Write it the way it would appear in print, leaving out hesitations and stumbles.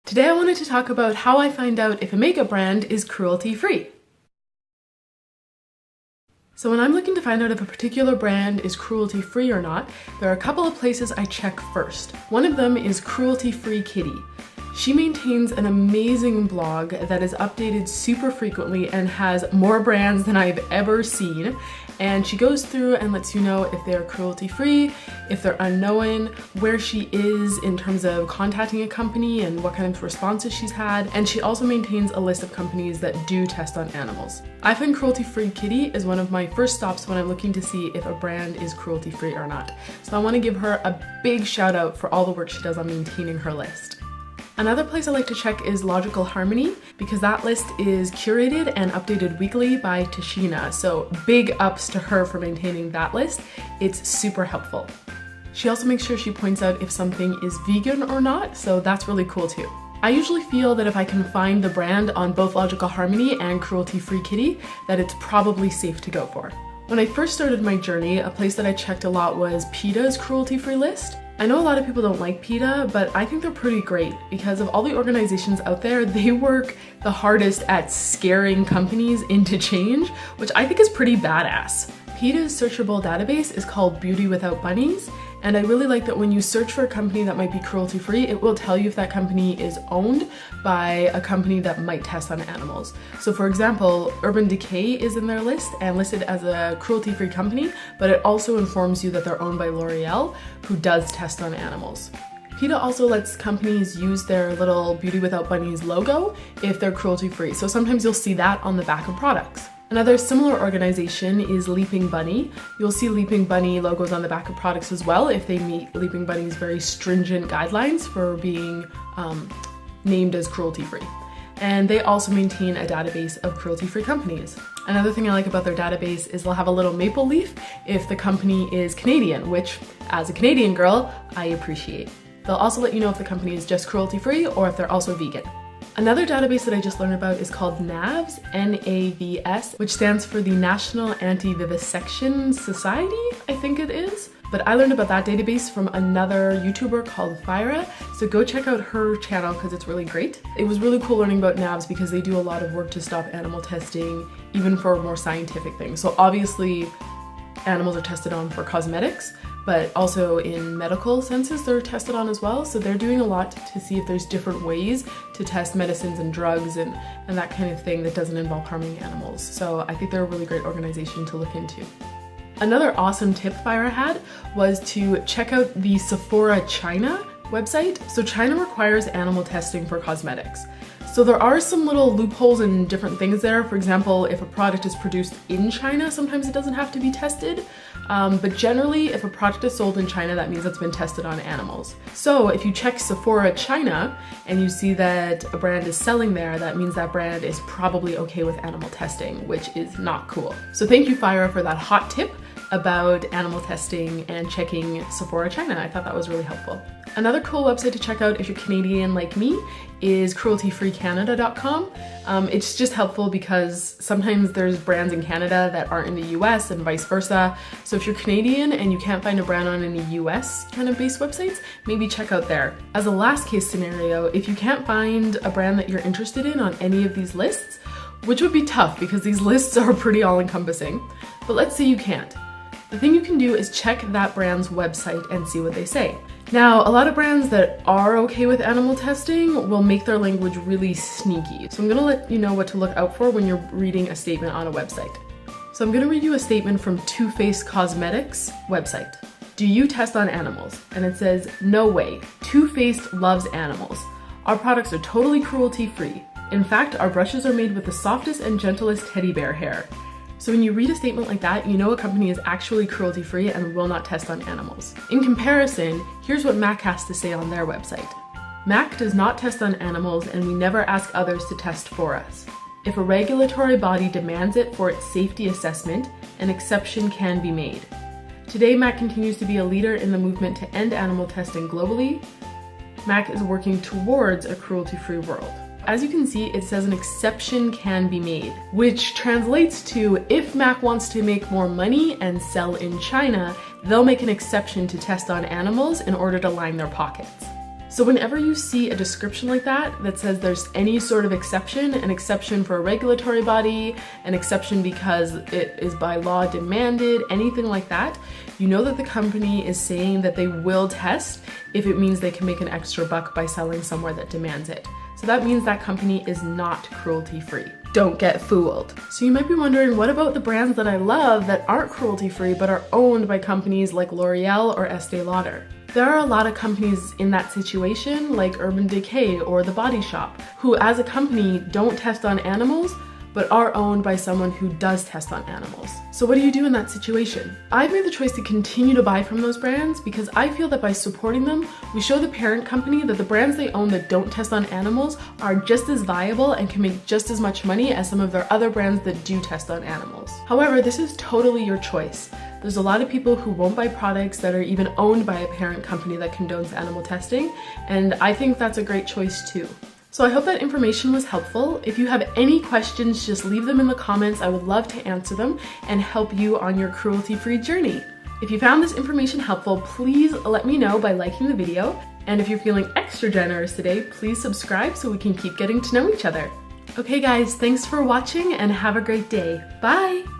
Today I wanted to talk about how I find out if a makeup brand is cruelty-free. So when I'm looking to find out if a particular brand is cruelty-free or not, there are a couple of places I check first. One of them is Cruelty-Free-Kitty. She maintains an amazing blog that is updated super frequently and has more brands than I've ever seen. And she goes through and lets you know if they're cruelty-free, if they're unknown, where she is in terms of contacting a company and what kind of responses she's had. And she also maintains a list of companies that do test on animals. I find Cruelty-Free-Kitty is one of my first stops when I'm looking to see if a brand is cruelty-free or not. So I want to give her a big shout out for all the work she does on maintaining her list. Another place I like to check is Logical Harmony because that list is curated and updated weekly by Tashina, so big ups to her for maintaining that list. It's super helpful. She also makes sure she points out if something is vegan or not, so that's really cool too. I usually feel that if I can find the brand on both Logical Harmony and Cruelty-Free-Kitty, that it's probably safe to go for. When I first started my journey, a place that I checked a lot was PETA's cruelty-free list. I know a lot of people don't like PETA, but I think they're pretty great because of all the organizations out there, they work the hardest at scaring companies into change, which I think is pretty badass. PETA's searchable database is called Beauty Without Bunnies, and I really like that when you search for a company that might be cruelty-free, it will tell you if that company is owned by a company that might test on animals. So for example, Urban Decay is in their list and listed as a cruelty-free company, but it also informs you that they're owned by L'Oreal, who does test on animals. PETA also lets companies use their little Beauty Without Bunnies logo if they're cruelty-free, so sometimes you'll see that on the back of products. Another similar organization is Leaping Bunny. You'll see Leaping Bunny logos on the back of products as well if they meet Leaping Bunny's very stringent guidelines for being named as cruelty-free. And they also maintain a database of cruelty-free companies. Another thing I like about their database is they'll have a little maple leaf if the company is Canadian, which, as a Canadian girl, I appreciate. They'll also let you know if the company is just cruelty-free or if they're also vegan. Another database that I just learned about is called NABS, N-A-V-S, which stands for the National Anti-Vivisection Society, I think it is. But I learned about that database from another YouTuber called Phyrra, so go check out her channel because it's really great. It was really cool learning about NABS because they do a lot of work to stop animal testing, even for more scientific things. So obviously, animals are tested on for cosmetics, but also in medical senses they're tested on as well. So they're doing a lot to see if there's different ways to test medicines and drugs and that kind of thing that doesn't involve harming animals. So I think they're a really great organization to look into. Another awesome tip Phyrra had was to check out the Sephora China website. So China requires animal testing for cosmetics. So there are some little loopholes and different things there. For example, if a product is produced in China, sometimes it doesn't have to be tested. But generally, if a product is sold in China, that means it's been tested on animals. So if you check Sephora China and you see that a brand is selling there, that means that brand is probably okay with animal testing, which is not cool. So thank you, Phyrra, for that hot tip about animal testing and checking Sephora China. I thought that was really helpful. Another cool website to check out if you're Canadian like me is crueltyfreecanada.com. It's just helpful because sometimes there's brands in Canada that aren't in the US and vice versa. So if you're Canadian and you can't find a brand on any US kind of based websites, maybe check out there. As a last case scenario, if you can't find a brand that you're interested in on any of these lists, which would be tough because these lists are pretty all-encompassing, but let's say you can't. The thing you can do is check that brand's website and see what they say. Now, a lot of brands that are okay with animal testing will make their language really sneaky. So I'm gonna let you know what to look out for when you're reading a statement on a website. So I'm gonna read you a statement from Too Faced Cosmetics website. Do you test on animals? And it says, no way, Too Faced loves animals. Our products are totally cruelty-free. In fact, our brushes are made with the softest and gentlest teddy bear hair. So when you read a statement like that, you know a company is actually cruelty-free and will not test on animals. In comparison, here's what MAC has to say on their website. MAC does not test on animals and we never ask others to test for us. If a regulatory body demands it for its safety assessment, an exception can be made. Today, MAC continues to be a leader in the movement to end animal testing globally. MAC is working towards a cruelty-free world. As you can see, it says an exception can be made, which translates to if MAC wants to make more money and sell in China, they'll make an exception to test on animals in order to line their pockets. So whenever you see a description like that that says there's any sort of exception, an exception for a regulatory body, an exception because it is by law demanded, anything like that, you know that the company is saying that they will test if it means they can make an extra buck by selling somewhere that demands it. So that means that company is not cruelty-free. Don't get fooled. So you might be wondering, what about the brands that I love that aren't cruelty-free but are owned by companies like L'Oreal or Estee Lauder? There are a lot of companies in that situation, like Urban Decay or The Body Shop, who as a company don't test on animals, but are owned by someone who does test on animals. So what do you do in that situation? I've made the choice to continue to buy from those brands because I feel that by supporting them, we show the parent company that the brands they own that don't test on animals are just as viable and can make just as much money as some of their other brands that do test on animals. However, this is totally your choice. There's a lot of people who won't buy products that are even owned by a parent company that condones animal testing, and I think that's a great choice too. So I hope that information was helpful. If you have any questions, just leave them in the comments. I would love to answer them and help you on your cruelty-free journey. If you found this information helpful, please let me know by liking the video. And if you're feeling extra generous today, please subscribe so we can keep getting to know each other. Okay guys, thanks for watching and have a great day. Bye!